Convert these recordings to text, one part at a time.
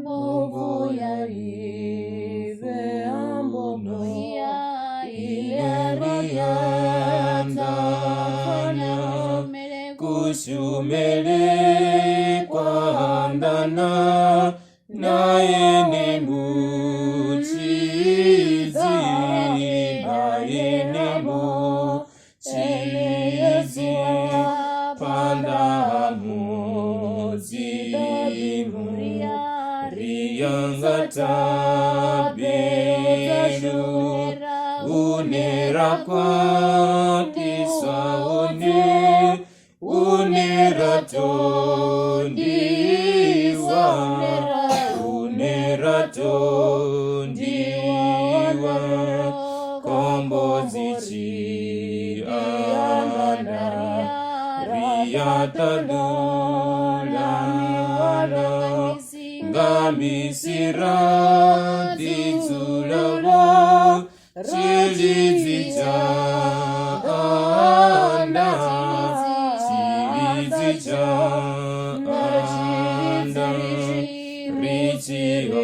Bogo ya ive ambono Ileria tafanya Kushumele kwa andana Naye ni muchizi Naye ni muchizi Panda muzimu Riyangata belu Unera kwa kiswa Unera tondiwa Unera tondiwa Kombozi chiana Riyatalulana Ngamisira ditulawa Chilizichana Chilizichana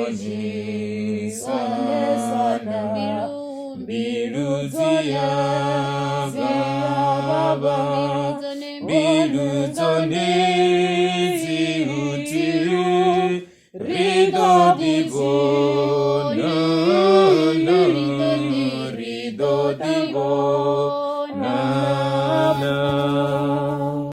Richioni sana Biluzia baba Biluzone ziuti Rido divona